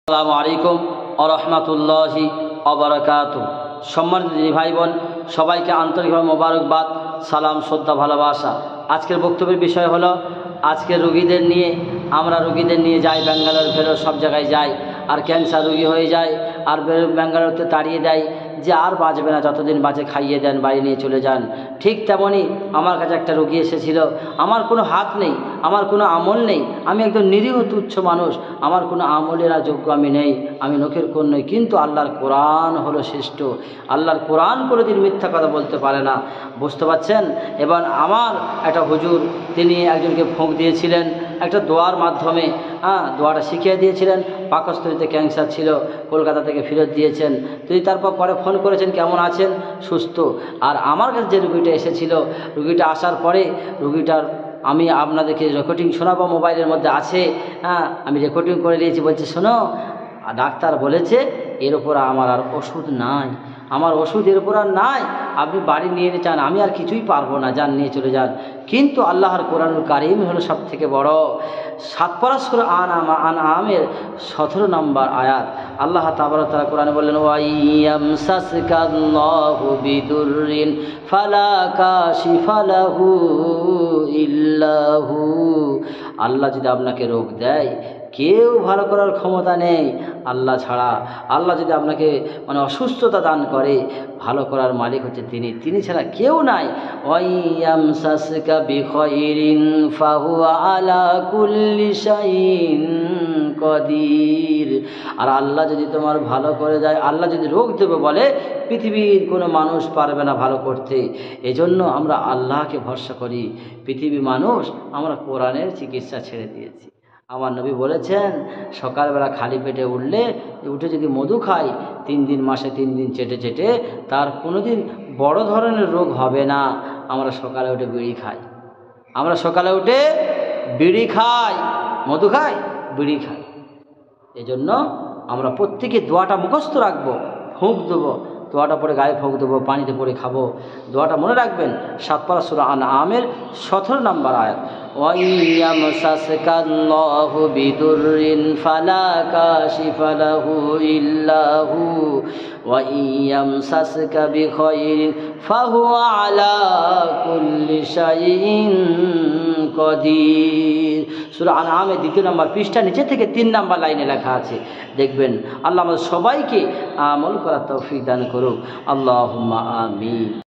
আসসালামু আলাইকুম ওয়া রাহমাতুল্লাহি ওয়া বারাকাতুহু। সম্মানিত দিনী ভাই বোন, সবাইকে আন্তরিকভাবে মোবারকবাদ, সালাম, শ্রদ্ধা, ভালোবাসা। আজকের বক্তব্যের বিষয় হলো, আজকে রোগীদের নিয়ে আমরা যাই ব্যাঙ্গালোর, ফেরত সব জায়গায় যাই, আর ক্যান্সার রোগী হয়ে যায়, আর ব্যাঙ্গালোরতে তাড়িয়ে দেয় যে আর বাঁচবে না, যতদিন বাঁচে খাইয়ে দেন, বাড়ি নিয়ে চলে যান। ঠিক তেমনই আমার কাছে একটা রোগী এসেছিল। আমার কোনো হাত নেই, আমার কোনো আমল নেই, আমি একদম নিরীহ তুচ্ছ মানুষ, আমার কোনো আমলের যোগ্য আমি নেই, আমি নখের কোণ নই, কিন্তু আল্লাহর কোরআন হলো শ্রেষ্ঠ। আল্লাহর কোরআন কোনোদিন মিথ্যা কথা বলতে পারে না, বুঝতে পারছেন? এবার আমার একটা হুজুর, তিনি একজনকে ফোঁক দিয়েছিলেন একটা দোয়ার মাধ্যমে, দোয়াটা শিখিয়ে দিয়েছিলেন। পাকস্থলীতে ক্যান্সার ছিল, কলকাতা থেকে ফেরত দিয়েছেন। তিনি তারপর পরে ফোন করেছেন, কেমন আছেন? সুস্থ। আর আমার কাছে যে রুগীটা এসেছিল, রুগীটা আসার পরে রুগীটার আমি আপনাদেরকে রেকর্ডিং শোনাবো, মোবাইলের মধ্যে আছে, আমি রেকর্ডিং করে দিয়েছি। বলছে, শোনো, ডাক্তার বলেছে এর ওপর আমার আর ওষুধ নাই, আমার ওষুধ এর উপর আর নাই, আপনি বাড়ি নিয়ে যান, আমি আর কিছুই পারবো না, যান, নিয়ে চলে যান। কিন্তু আল্লাহর কোরআনুল কারীম হলো সব থেকে বড়। 7 পারা সূরা আনআমের 17 নম্বর আয়াত, আল্লাহ তাবারক তাআলা কোরআনে বললেন, ওয়াইয়ামসাসকাল্লাহু বিদুররিন ফালা কাশিফা লাহু ইল্লাহু। আল্লাহ যদি আপনাকে রোগ দেয়, কেউ ভালো করার ক্ষমতা নেই আল্লাহ ছাড়া। আল্লাহ যদি আপনাকে অসুস্থতা দান করে, ভালো করার মালিক হচ্ছে তিনি ছাড়া কেউ নাই। ওয়াইয়ামসাসকা বিখাইরিন ফাহুয়া আলা কুল্লি শাইইন কদির। আর আল্লাহ যদি তোমার ভালো করে দেয়, আল্লাহ যদি রোগ দেবে বলে, পৃথিবীর কোনো মানুষ পারবে না ভালো করতে। এজন্য আমরা আল্লাহকে ভরসা করি। পৃথিবী মানুষ আমরা কোরআনের চিকিৎসা ছেড়ে দিয়েছি। আমার নবী বলেছেন, সকালবেলা খালি পেটে উঠে যদি মধু খাই, 3 দিন, মাসে 3 দিন চেটে চেটে, তার কোনো দিন বড় ধরনের রোগ হবে না। আমরা সকালে উঠে বিড়ি খাই, মধু খাই, বিড়ি খাই। এজন্য আমরা প্রত্যেকে দোয়াটা মুখস্থ রাখবো, ফুঁক দেবো, দোয়াটা পরে গায়ে ফুঁক দেবো, পানিতে পরে খাবো। দোয়াটা মনে রাখবেন, 7 পারা সূরা আনআমের 17 নম্বর আয়াত, ওয়াইয়ামসাসকাল্লাহু বিদুররিন ফালা কাশিফা লাহু ইল্লাহু ওয়াইয়ামসাসকা বিখাইরিন ফাহুয়া আলা কুল্লি শাইইন কদির। সূরা আনআমের 2 নম্বর পৃষ্ঠা, নিচে থেকে 3 নম্বর লাইনে লেখা আছে, দেখবেন। আল্লাহ আমাদের সবাইকে আমল করার তৌফিক দান করুক। আল্লাহুম্মা আমিন।